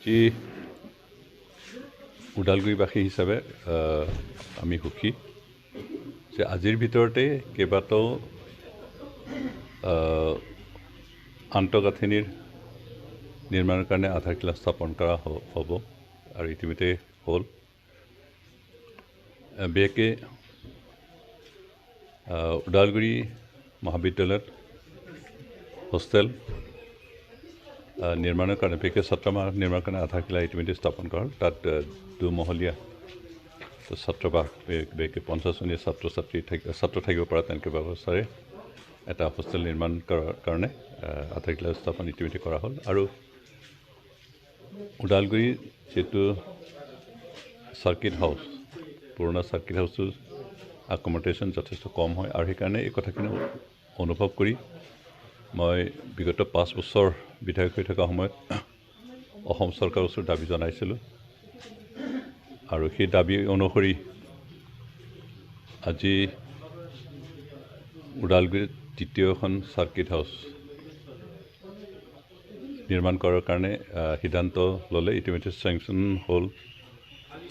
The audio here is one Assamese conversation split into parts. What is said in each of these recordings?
যি ওদালগুৰিবাসী হিচাপে আমি সুখী যে আজিৰ ভিতৰতে কেইবাটাও আন্তঃগাঁথনিৰ নিৰ্মাণৰ কাৰণে আধাৰশিলা স্থাপন কৰা হ'ব আৰু ইতিমধ্যে হ'ল। বিশেষকৈ ওদালগুৰি মহাবিদ্যালয়ত হোষ্টেল নিৰ্মাণৰ কাৰণে বিশেষকৈ ছাত্ৰবাস নিৰ্মাণৰ কাৰণে আধাৰশিলা ইতিমধ্যে স্থাপন কৰা হ'ল। তাত দুমহলীয়া ছাত্ৰবাস বিশেষকৈ 50 শ্ৰেণীৰ ছাত্ৰ থাকিব পৰা তেনেকৈ ব্যৱস্থাৰে এটা হোষ্টেল নিৰ্মাণ কৰাৰ কাৰণে আধাৰশিলা স্থাপন ইতিমধ্যে কৰা হ'ল। আৰু ওদালগুৰি যিটো চাৰ্কিট হাউচ, পুৰণা চাৰ্কিট হাউচটোৰ একমডেশ্যন যথেষ্ট কম হয় আৰু সেইকাৰণে এই কথাখিনি অনুভৱ কৰি মই বিগত 5 বছৰ বিধায়ক হৈ থকা সময়ত অসম চৰকাৰৰ ওচৰত দাবী জনাইছিলোঁ আৰু সেই দাবী অনুসৰি আজি ওদালগুৰিত দ্বিতীয়খন চাৰ্কিট হাউচ নিৰ্মাণ কৰাৰ কাৰণে সিদ্ধান্ত ল'লে। ইতিমধ্যে চেংচন হ'ল,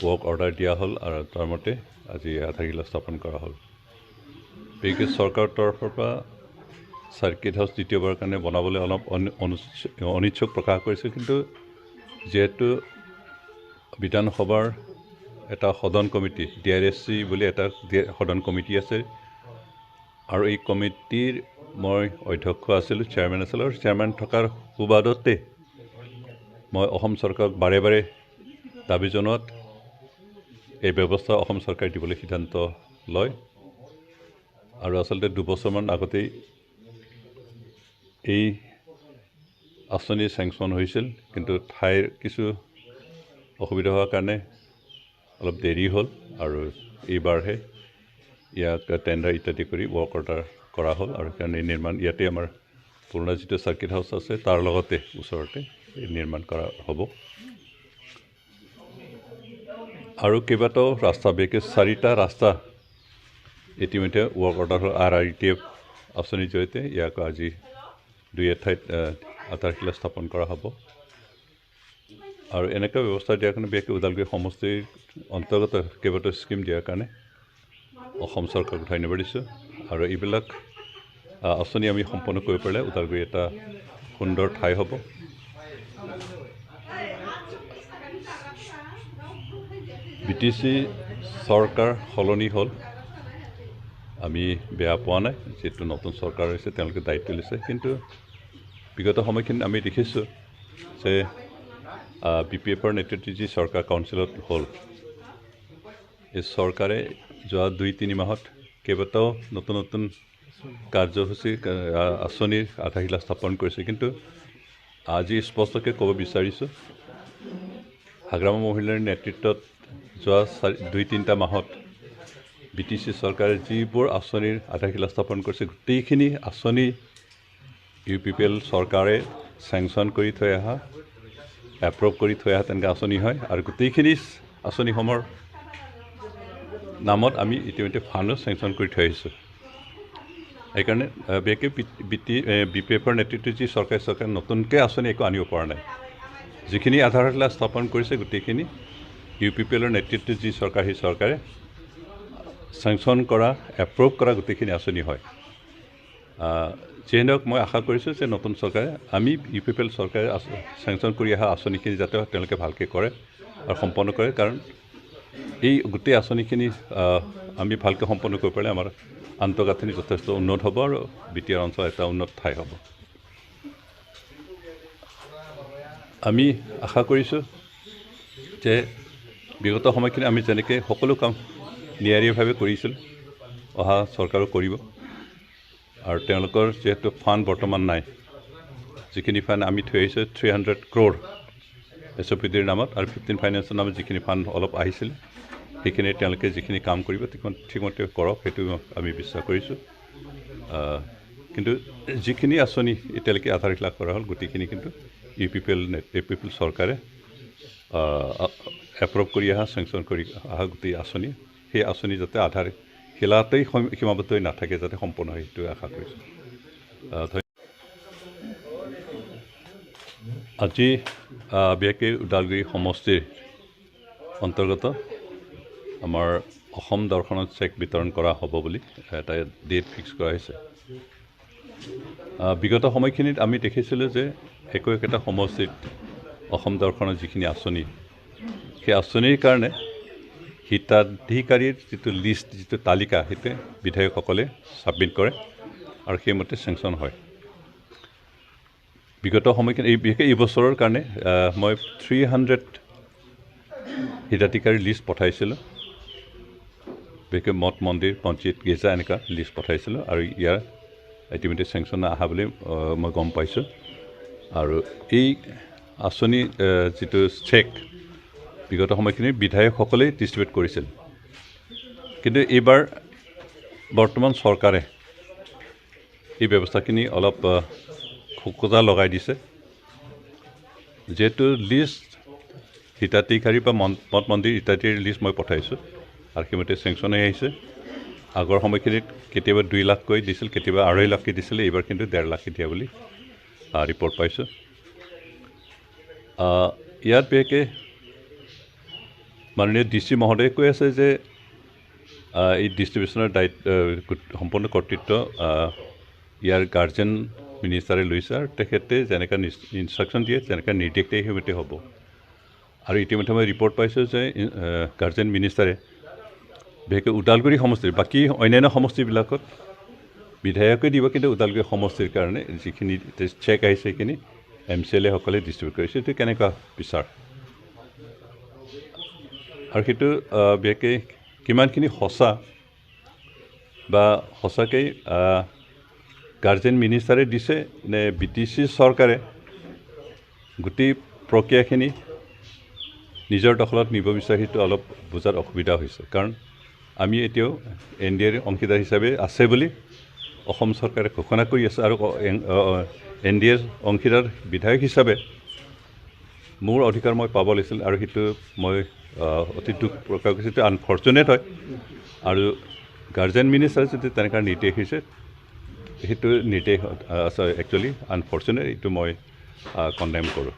ৱৰ্ক অৰ্ডাৰ দিয়া হ'ল আৰু তাৰ মতে আজি আধাৰশিলা স্থাপন কৰা হ'ল। বিশেষকৈ চৰকাৰৰ তৰফৰ পৰা চাৰ্কিট হাউচ দ্বিতীয়বাৰৰ কাৰণে বনাবলৈ অলপ অনিচ্ছুক প্ৰকাশ কৰিছে, কিন্তু যিহেতু বিধানসভাৰ এটা সদন কমিটি DRSC বুলি এটা সদন কমিটি আছে আৰু এই কমিটিৰ মই অধ্যক্ষ আছিলোঁ, চেয়াৰমেন আছিলোঁ আৰু চেয়াৰমেন থকাৰ সুবাদতে মই অসম চৰকাৰক বাৰে বাৰে দাবী জনোৱাত এই ব্যৱস্থা অসম চৰকাৰে দিবলৈ সিদ্ধান্ত লয় আৰু আচলতে 2 বছৰমান আগতেই এই আঁচনি চেংচন হৈছিল, কিন্তু ঠাইৰ কিছু অসুবিধা হোৱাৰ কাৰণে অলপ দেৰি হ'ল আৰু এইবাৰহে ইয়াক টেণ্ডাৰ ইত্যাদি কৰি ৱৰ্ক অৰ্ডাৰ কৰা হ'ল আৰু সেইকাৰণে নিৰ্মাণ ইয়াতে আমাৰ পুৰণা যিটো চাৰ্কিট হাউচ আছে তাৰ লগতে ওচৰতে নিৰ্মাণ কৰা হ'ব। আৰু কেইবাটাও ৰাস্তা, বিশেষকৈ 4টা ৰাস্তা ইতিমধ্যে ৱৰ্ক অৰ্ডাৰ হ'ল RRTF আঁচনিৰ জৰিয়তে। ইয়াক আজি 2 ঠাইত আধাৰশিলা স্থাপন কৰা হ'ব আৰু এনেকুৱা ব্যৱস্থা দিয়াৰ কাৰণে বিশেষকৈ ওদালগুৰি সমষ্টিৰ অন্তৰ্গত কেইবাটাও স্কিম দিয়াৰ কাৰণে অসম চৰকাৰক ধন্যবাদ দিছোঁ আৰু এইবিলাক আঁচনি আমি সম্পন্ন কৰিব পাৰিলে ওদালগুৰি এটা সুন্দৰ ঠাই হ'ব। BTC চৰকাৰ সলনি হ'ল, আমি বেয়া পোৱা নাই, যিহেতু নতুন চৰকাৰ হৈছে তেওঁলোকে দায়িত্ব লৈছে, কিন্তু বিগত সময়খিনিত আমি দেখিছোঁ যে BPFৰ নেতৃত্বত যি চৰকাৰ কাউন্সিলত হ'ল, এই চৰকাৰে যোৱা 2-3 মাহত কেইবাটাও নতুন নতুন কাৰ্যসূচী আঁচনিৰ আধাৰশিলা স্থাপন কৰিছে, কিন্তু আজি স্পষ্টকৈ ক'ব বিচাৰিছোঁ হাগ্ৰামা মহিলাৰ নেতৃত্বত যোৱা 2-3টা মাহত BTC চৰকাৰে যিবোৰ আঁচনিৰ আধাৰশিলা স্থাপন কৰিছে গোটেইখিনি আঁচনি UPPL চৰকাৰে চেংচন কৰি থৈ অহা, এপ্ৰুভ কৰি থৈ অহা তেনেকৈ আঁচনি হয় আৰু গোটেইখিনি আঁচনিসমূহৰ নামত আমি ইতিমধ্যে ফাণ্ডো চেংচন কৰি থৈ আহিছোঁ। সেইকাৰণে বিশেষকৈ BPFৰ নেতৃত্বত যি চৰকাৰে নতুনকৈ আঁচনি একো আনিব পৰা নাই। যিখিনি আধাৰশিলা স্থাপন কৰিছে গোটেইখিনি UPPLৰ নেতৃত্বত যি চৰকাৰ, সেই চৰকাৰে চেংচন কৰা, এপ্ৰুভ কৰা গোটেইখিনি আঁচনি হয়। যিয়ে নহওক মই আশা কৰিছোঁ যে নতুন চৰকাৰে আমি UPPL চৰকাৰে চেংচন কৰি অহা আঁচনিখিনি যাতে তেওঁলোকে ভালকৈ কৰে আৰু সম্পন্ন কৰে, কাৰণ এই গোটেই আঁচনিখিনি আমি ভালকৈ সম্পন্ন কৰিব পাৰিলে আমাৰ আন্তঃগাঁথনি যথেষ্ট উন্নত হ'ব আৰু BTR অঞ্চল এটা উন্নত ঠাই হ'ব। আমি আশা কৰিছোঁ যে বিগত সময়খিনি আমি যেনেকৈ সকলো কাম নিয়াৰীভাৱে কৰিছিলোঁ, অহা চৰকাৰো কৰিব আৰু তেওঁলোকৰ যিহেতু ফাণ্ড বৰ্তমান নাই, যিখিনি ফাণ্ড আমি থৈ আহিছোঁ 300 crore SOPDৰ নামত আৰু 15 ফাইনেন্সৰ নামত যিখিনি ফাণ্ড অলপ আহিছিল সেইখিনি তেওঁলোকে যিখিনি কাম কৰিব ঠিকমতে কৰক, সেইটো আমি বিশ্বাস কৰিছোঁ। কিন্তু যিখিনি আঁচনি এতিয়ালৈকে আধাৰশিলা কৰা হ'ল গোটেইখিনি কিন্তু UPPL চৰকাৰে এপ্ৰুভ কৰি অহা, চেংচন কৰি অহা গোটেই আঁচনি, সেই আঁচনি যাতে আধাৰশিলাতেই সীমাবদ্ধ হৈ নাথাকে, যাতে সম্পূৰ্ণ হয়, সেইটোৱে আশা কৰিছোঁ। আজি বিশেষকৈ ওদালগুৰি সমষ্টিৰ অন্তৰ্গত আমাৰ অসম দৰ্শনত চেক বিতৰণ কৰা হ'ব বুলি এটা ডেট ফিক্স কৰা হৈছে। বিগত সময়খিনিত আমি দেখিছিলোঁ যে একোটা সমষ্টিত অসম দৰ্শনৰ যিখিনি আঁচনি, সেই আঁচনিৰ কাৰণে হিতাধিকাৰীৰ যিটো লিষ্ট, যিটো তালিকা, সেইটোৱে বিধায়কসকলে ছাবমিট কৰে আৰু সেইমতে চেংচন হয়। বিগত সময়খিনি বিশেষকৈ এই বছৰৰ কাৰণে মই 300 হিতাধিকাৰীৰ লিষ্ট পঠাইছিলোঁ। বিশেষকৈ মঠ মন্দিৰ, পঞ্চায়ত, গীৰ্জা এনেকুৱা লিষ্ট পঠাইছিলোঁ আৰু ইয়াৰ ইতিমধ্যে চেংচন অহা বুলি মই গম পাইছোঁ। আৰু এই আঁচনি যিটো চেক বিগত সময়খিনি বিধায়কসকলেই ডিষ্ট্ৰিবিউট কৰিছিল, কিন্তু এইবাৰ বৰ্তমান চৰকাৰে এই ব্যৱস্থাখিনি অলপ খোকোজা লগাই দিছে। যিহেতু লিষ্ট হিতাধিকাৰী বা মঠ মন্দিৰ হিতাধিকাৰীৰ লিষ্ট মই পঠাইছোঁ আৰু সেইমতে চেংচন আহিছে। আগৰ সময়খিনিত কেতিয়াবা 2 লাখকৈ দিছিল, কেতিয়াবা 2.5 লাখকৈ দিছিলে, এইবাৰ কিন্তু 1.5 লাখকৈ দিয়া বুলি ৰিপৰ্ট পাইছোঁ। ইয়াত বিশেষকৈ মাননীয় DC মহোদয়ে কৈ আছে যে এই ডিষ্ট্ৰিবিউশ্যনৰ সম্পূৰ্ণ কৰ্তৃত্ব ইয়াৰ গাৰ্জেন মিনিষ্টাৰে লৈছে আৰু তেখেতে যেনেকৈ ইনষ্ট্ৰাকশ্যন দিয়ে, যেনেকৈ নিৰ্দেশ দিয়ে, সেইমতে হ'ব। আৰু ইতিমধ্যে মই ৰিপৰ্ট পাইছোঁ যে গাৰ্জেন মিনিষ্টাৰে বিশেষকৈ ওদালগুৰি সমষ্টিৰ, বাকী অন্যান্য সমষ্টিবিলাকত বিধায়কে দিব, কিন্তু ওদালগুৰি সমষ্টিৰ কাৰণে যিখিনি চেক আহিছে সেইখিনি MCLA সকলে ডিষ্ট্ৰিবিউট কৰিছে। সেইটো কেনেকুৱা বিচাৰ আৰু সেইটো বিশেষকৈ কিমানখিনি সঁচা বা সঁচাকৈ গাৰ্জেন মিনিষ্টাৰে দিছে নে BTC চৰকাৰে গোটেই প্ৰক্ৰিয়াখিনি নিজৰ দখলত নিব বিচাৰে, সেইটো অলপ বুজাত অসুবিধা হৈছে। কাৰণ আমি এতিয়াও NDAৰ অংশীদাৰ হিচাপে আছে বুলি অসম চৰকাৰে ঘোষণা কৰি আছে আৰু NDAৰ অংশীদাৰ বিধায়ক হিচাপে মোৰ অধিকাৰ মই পাব লাগিছিল আৰু সেইটো মই অতি দুখ প্ৰকাশ কৰিছোঁ। সেইটো আনফৰ্চুনেট হয় আৰু গাৰ্জেন মিনিষ্টাৰে যদি তেনেকুৱা নিৰ্দেশ দিছে, সেইটো নিৰ্দেশ একচুৱেলি আনফৰ্চুনেট, এইটো মই কণ্ডেম কৰোঁ।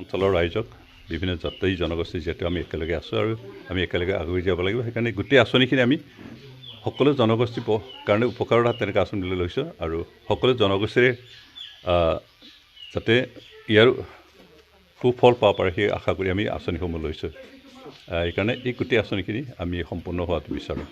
অঞ্চলৰ ৰাইজক, বিভিন্ন জাতি জনগোষ্ঠী যিহেতু আমি একেলগে আছোঁ আৰু আমি একেলগে আগুৱাই যাব লাগিব, সেইকাৰণে গোটেই আঁচনিখিনি আমি সকলো জনগোষ্ঠীৰ কাৰণে উপকাৰৰ হাত তেনেকৈ আঁচনিলৈ লৈছোঁ আৰু সকলো জনগোষ্ঠীৰে যাতে ইয়াৰ সুফল পাব পাৰে সেই আশা কৰি আমি আঁচনিসমূহ লৈছোঁ। সেইকাৰণে এই গোটেই আঁচনিখিনি আমি সম্পূৰ্ণ হোৱাটো বিচাৰোঁ।